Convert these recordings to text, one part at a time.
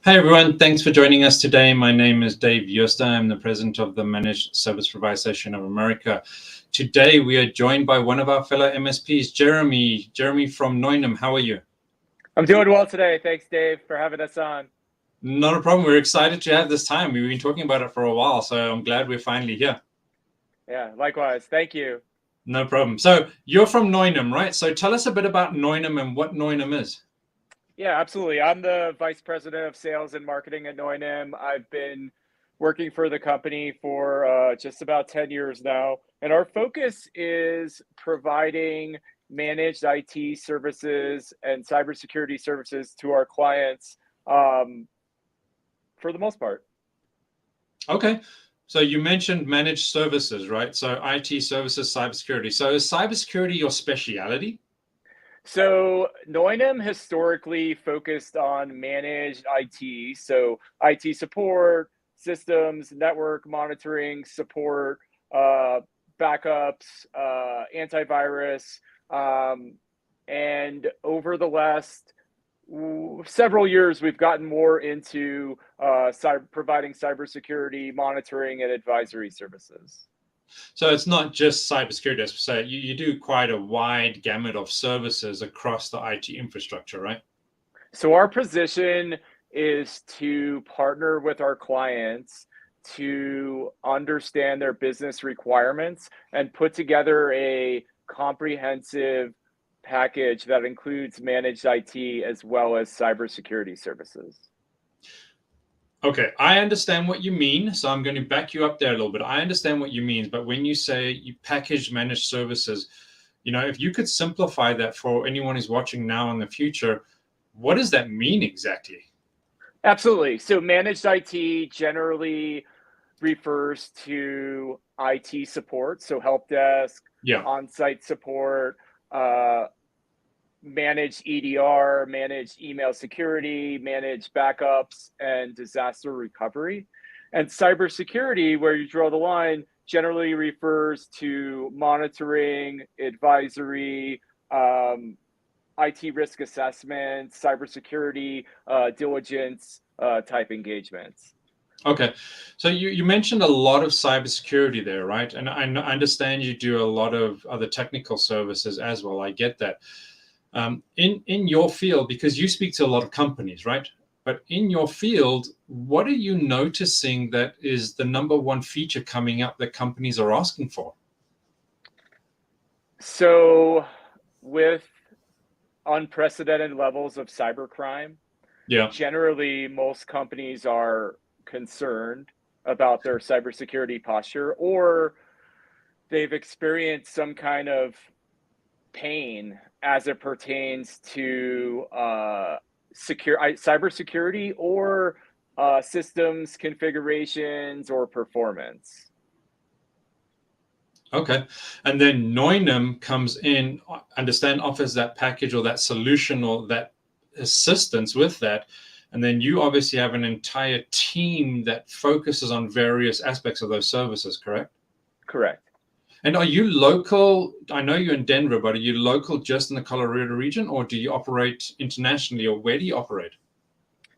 Hi, everyone. Thanks for joining us today. My name is Dave Yosta. I'm the president of the Managed Service Provider Association of America. Today, we are joined by one of our fellow MSPs, Jeremy. Jeremy from NOYNIM. How are you? I'm doing well today. Thanks, Dave, for having us on. Not a problem. We're excited to have this time. We've been talking about it for a while, so I'm glad we're finally here. Yeah, likewise. Thank you. No problem. So you're from NOYNIM, right? So tell us a bit about NOYNIM and what NOYNIM is. Yeah, absolutely. I'm the vice president of sales and marketing at NOYNIM. I've been working for the company for just about 10 years now. And our focus is providing managed IT services and cybersecurity services to our clients for the most part. Okay. So you mentioned managed services, right? So IT services, cybersecurity. So is cybersecurity your speciality? So NOYNIM historically focused on managed IT, so IT support, systems, network monitoring, support, backups, antivirus, and over the last several years, we've gotten more into providing cybersecurity monitoring and advisory services. So it's not just cybersecurity, as we say. You do quite a wide gamut of services across the IT infrastructure, right? So our position is to partner with our clients to understand their business requirements and put together a comprehensive package that includes managed IT as well as cybersecurity services. Okay, I understand what you mean. So I'm going to back you up there a little bit. I understand what you mean, but when you say you package managed services, if you could simplify that for anyone who's watching now in the future, what does that mean exactly? Absolutely. So managed IT generally refers to IT support, so help desk, Yeah. on-site support, managed EDR, managed email security, managed backups, and disaster recovery. And cybersecurity, where you draw the line, generally refers to monitoring, advisory, IT risk assessment, cybersecurity, diligence type engagements. Okay. So you mentioned a lot of cybersecurity there, right? And I understand you do a lot of other technical services as well. I get that. In your field, because you speak to a lot of companies, right? But in your field, what are you noticing that is the number one feature coming up that companies are asking for? So with unprecedented levels of cybercrime, Yeah. generally most companies are concerned about their cybersecurity posture, or they've experienced some kind of pain as it pertains to cybersecurity or systems configurations or performance. Okay. And then NOYNIM comes in, understand, offers that package or that solution or that assistance with that. And then you obviously have an entire team that focuses on various aspects of those services, correct? Correct. And are you local? I know you're in Denver, but are you local just in the Colorado region, or do you operate internationally, or where do you operate?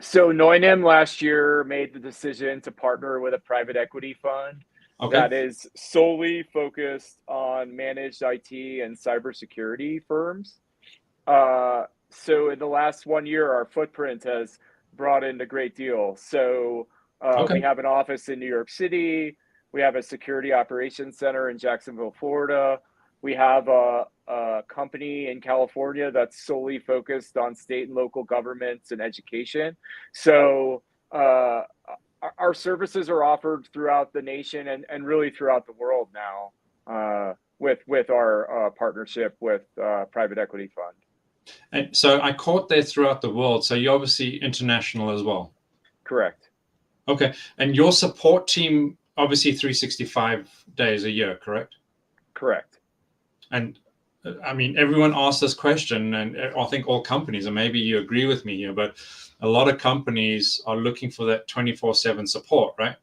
So NOYNIM last year made the decision to partner with a private equity fund Okay. that is solely focused on managed IT and cybersecurity firms. So in the last 1 year, our footprint has brought in a great deal. So we Okay. have an office in New York City. We have a security operations center in Jacksonville, Florida. We have a company in California that's solely focused on state and local governments and education. So our services are offered throughout the nation and really throughout the world now with our partnership with private equity fund. And so I caught there throughout the world. So you're obviously international as well. Correct. Okay. And your support team, obviously 365 days a year, correct? Correct. And I mean, everyone asks this question, and I think all companies, and maybe you agree with me here, but a lot of companies are looking for that 24/7 support, right?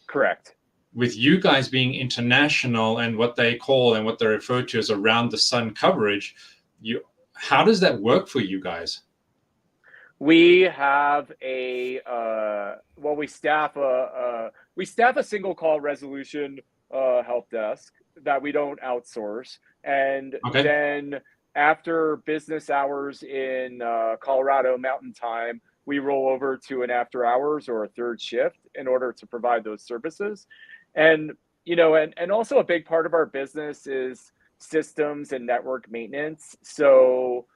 Correct. With you guys being international and what they call and what they refer to as around the sun coverage, how does that work for you guys? We have well, we staff a single call resolution help desk that we don't outsource, and Okay. then after business hours in Colorado Mountain Time, we roll over to an after hours or a third shift in order to provide those services. And and also a big part of our business is systems and network maintenance. So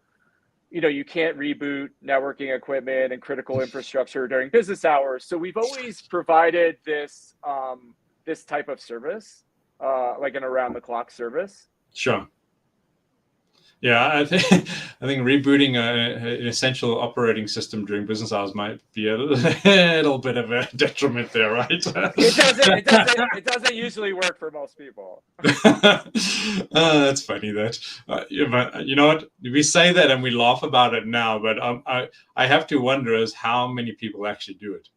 you can't reboot networking equipment and critical infrastructure during business hours. So we've always provided this type of service, like an around the clock service. Sure. Yeah, I think I think rebooting an essential operating system during business hours might be a little bit of a detriment there, right? It doesn't usually work for most people. That's funny. That you know what, we say that and we laugh about it now, but I have to wonder as how many people actually do it.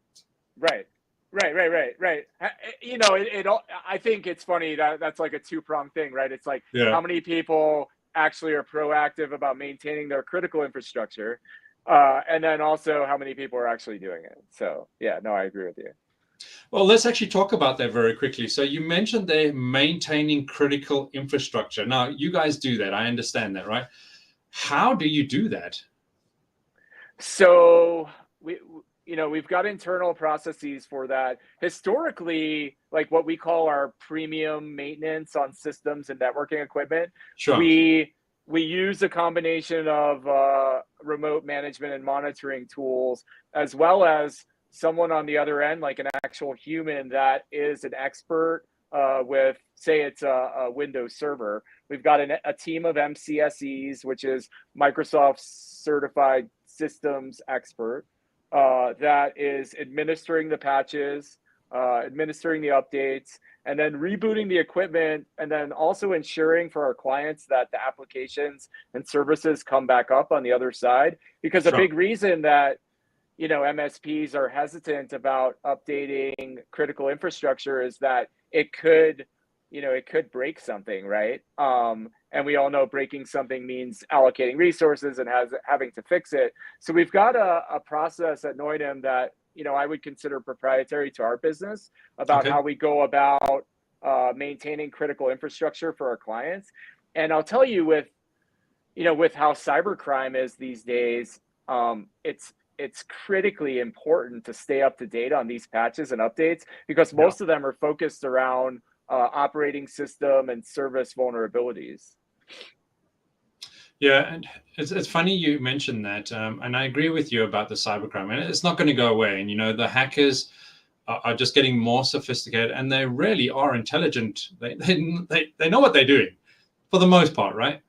Right. Right. I think it's funny that that's like a two-pronged thing, right? It's like Yeah. how many people actually are proactive about maintaining their critical infrastructure, and then also how many people are actually doing it. So yeah, no, I agree with you. Well, let's actually talk about that very quickly. So you mentioned they're maintaining critical infrastructure. Now, you guys do that. I understand that, right? How do you do that? So we've got internal processes for that. Historically, like what we call our premium maintenance on systems and networking equipment, Sure. we use a combination of remote management and monitoring tools, as well as someone on the other end, like an actual human that is an expert with, say, it's a Windows server. We've got a team of MCSEs, which is Microsoft Certified Systems Expert, that is administering the patches, administering the updates, and then rebooting the equipment, and then also ensuring for our clients that the applications and services come back up on the other side. Because a Sure. big reason that MSPs are hesitant about updating critical infrastructure is that it could break something, right? And we all know breaking something means allocating resources and having to fix it. So we've got a process at NOYNIM that I would consider proprietary to our business about Okay. how we go about maintaining critical infrastructure for our clients. And I'll tell you, with how cybercrime is these days, it's critically important to stay up to date on these patches and updates, because Yeah. most of them are focused around operating system and service vulnerabilities. Yeah, and it's funny you mentioned that, and I agree with you about the cybercrime, and it's not going to go away. And the hackers are just getting more sophisticated, and they really are intelligent. They know what they're doing, for the most part, right?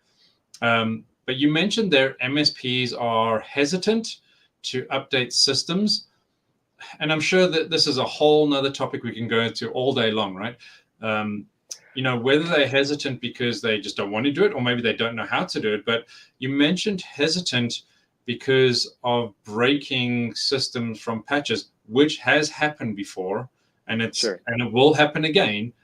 But you mentioned their MSPs are hesitant to update systems, and I'm sure that this is a whole nother topic we can go into all day long, right? Whether they're hesitant because they just don't want to do it, or maybe they don't know how to do it. But you mentioned hesitant because of breaking systems from patches, which has happened before, and it will happen again.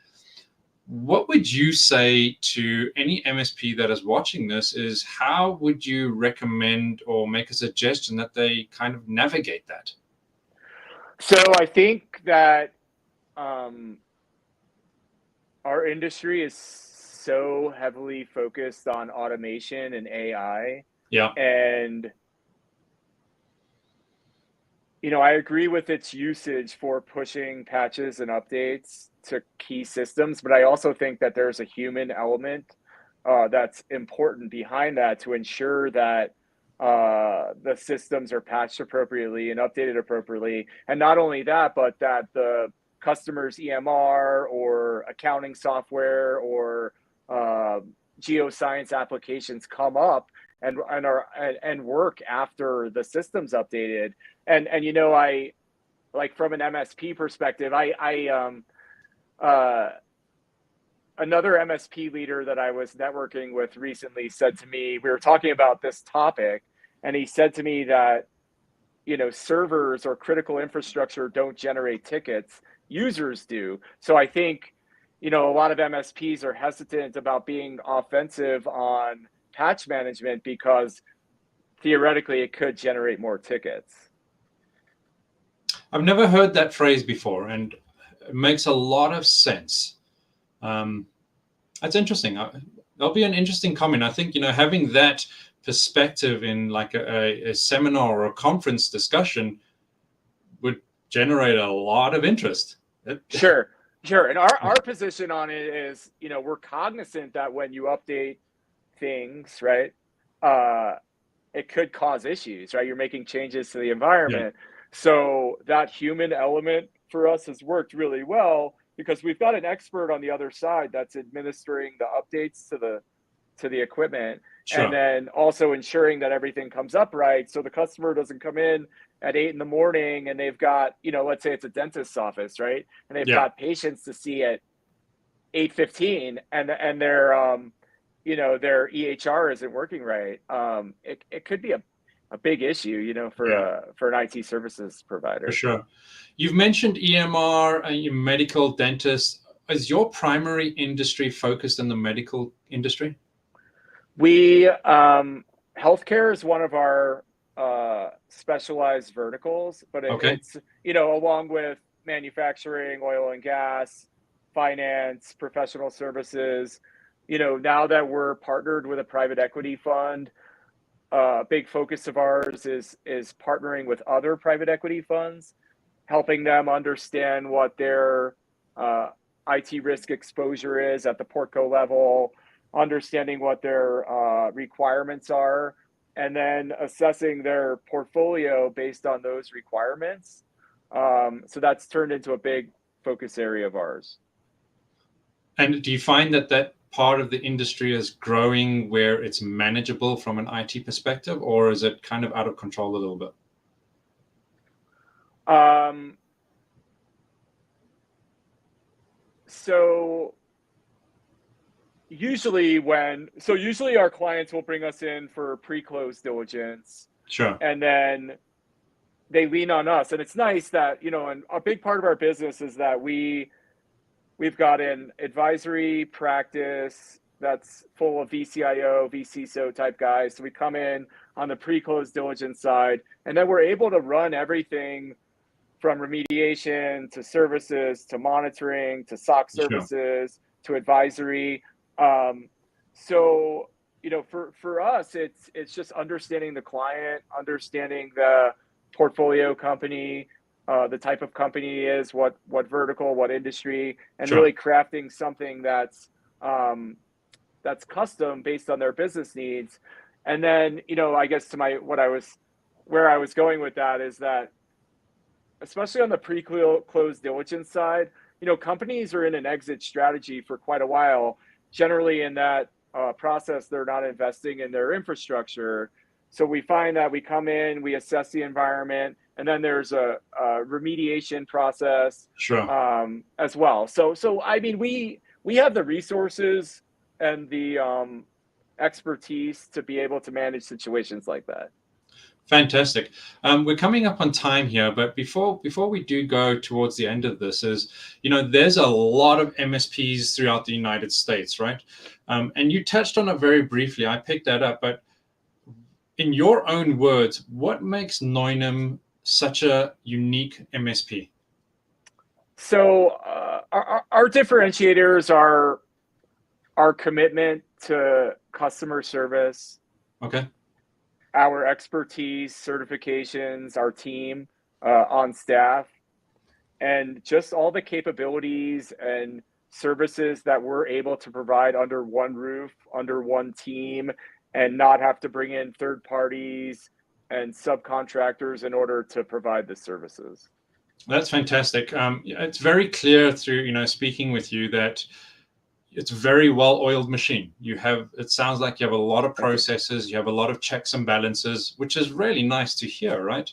What would you say to any MSP that is watching this? Is how would you recommend or make a suggestion that they kind of navigate that? So I think that our industry is so heavily focused on automation and AI. Yeah. And I agree with its usage for pushing patches and updates to key systems, but I also think that there's a human element that's important behind that to ensure that the systems are patched appropriately and updated appropriately. And not only that, but that the customer's EMR or accounting software or geoscience applications come up and work after the system's updated. And I, like, from an MSP perspective, another MSP leader that I was networking with recently said to me, we were talking about this topic, and he said to me that servers or critical infrastructure don't generate tickets, users do. So I think a lot of MSPs are hesitant about being offensive on patch management because theoretically it could generate more tickets. I've never heard that phrase before, and it makes a lot of sense. That's interesting. That'll be an interesting comment. I think, having that perspective in like a seminar or a conference discussion would generate a lot of interest. Sure. And our position on it is, we're cognizant that when you update things, right, it could cause issues, right? You're making changes to the environment. Yeah. So that human element for us has worked really well because we've got an expert on the other side that's administering the updates to the equipment. Sure. And then also ensuring that everything comes up right. So the customer doesn't come in at 8 a.m. and they've got, let's say it's a dentist's office, right? And they've got patients to see at 8:15 and their, their EHR isn't working right. It could be a big issue, for an IT services provider. For sure. You've mentioned EMR and medical dentists. Is your primary industry focused in the medical industry? We, healthcare is one of our specialized verticals, but it's, along with manufacturing, oil and gas, finance, professional services. Now that we're partnered with a private equity fund, a big focus of ours is partnering with other private equity funds, helping them understand what their IT risk exposure is at the portco level, understanding what their requirements are, and then assessing their portfolio based on those requirements. So that's turned into a big focus area of ours. And do you find that part of the industry is growing where it's manageable from an IT perspective, or is it kind of out of control a little bit? So usually our clients will bring us in for pre-close diligence. Sure. And then they lean on us. And it's nice that, and a big part of our business is that we've got an advisory practice that's full of VCIO, VCSO type guys. So we come in on the pre-close diligence side, and then we're able to run everything from remediation to services to monitoring to SOC services to advisory. So, for us, it's just understanding the client, understanding the portfolio company, the type of company is, what vertical, what industry, and really crafting something that's custom based on their business needs. And then, I guess where I was going with that is that, especially on the pre-close diligence side, companies are in an exit strategy for quite a while. Generally in that process, they're not investing in their infrastructure. So we find that we come in, we assess the environment, and then there's a remediation process as well. So I mean, we have the resources and the expertise to be able to manage situations like that. Fantastic. We're coming up on time here, but before we do go towards the end of this, there's a lot of MSPs throughout the United States, right? And you touched on it very briefly. I picked that up, but in your own words, what makes NOYNIM such a unique MSP? So our differentiators are our commitment to customer service. Okay. Our expertise, certifications, our team on staff, and just all the capabilities and services that we're able to provide under one roof, under one team, and not have to bring in third parties and subcontractors in order to provide the services. That's fantastic. It's very clear through, speaking with you that it's a very well-oiled machine. It sounds like you have a lot of processes, you have a lot of checks and balances, which is really nice to hear, right?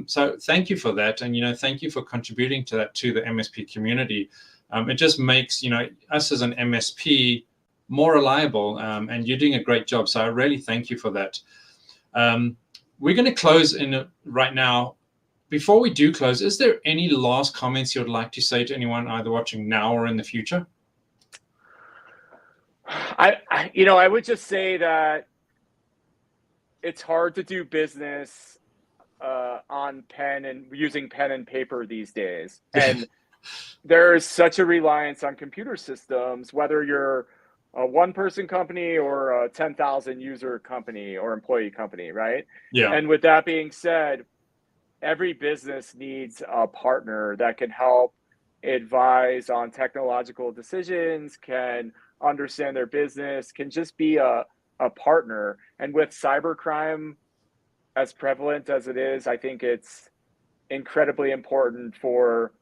So thank you for that. And, thank you for contributing to that, to the MSP community. It just makes, us as an MSP more reliable, and you're doing a great job. So I really thank you for that. We're going to close in right now. Before we do close, is there any last comments you'd like to say to anyone either watching now or in the future? I would just say that it's hard to do business on pen and using pen and paper these days. And there is such a reliance on computer systems, whether you're a one person company or a 10,000 user company or employee company, right? Yeah. And with that being said, every business needs a partner that can help advise on technological decisions, can understand their business, can just be a partner. And with cybercrime as prevalent as it is, I think it's incredibly important for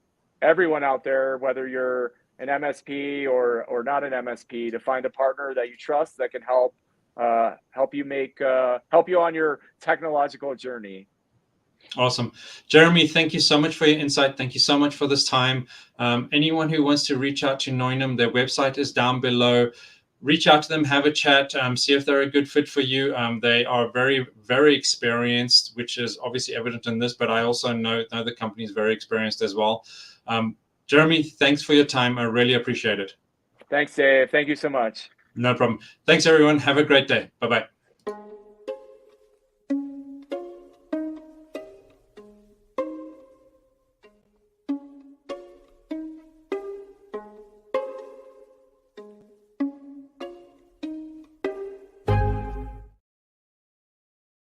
everyone out there, whether you're an MSP or not an MSP, to find a partner that you trust that can help you on your technological journey. Awesome. Jeremy, thank you so much for your insight. Thank you so much for this time. Anyone who wants to reach out to NOYNIM, their website is down below. Reach out to them, have a chat, see if they're a good fit for you. They are very, very experienced, which is obviously evident in this, but I also know the company is very experienced as well. Jeremy, thanks for your time. I really appreciate it. Thanks, Dave. Thank you so much. No problem. Thanks, everyone. Have a great day. Bye-bye.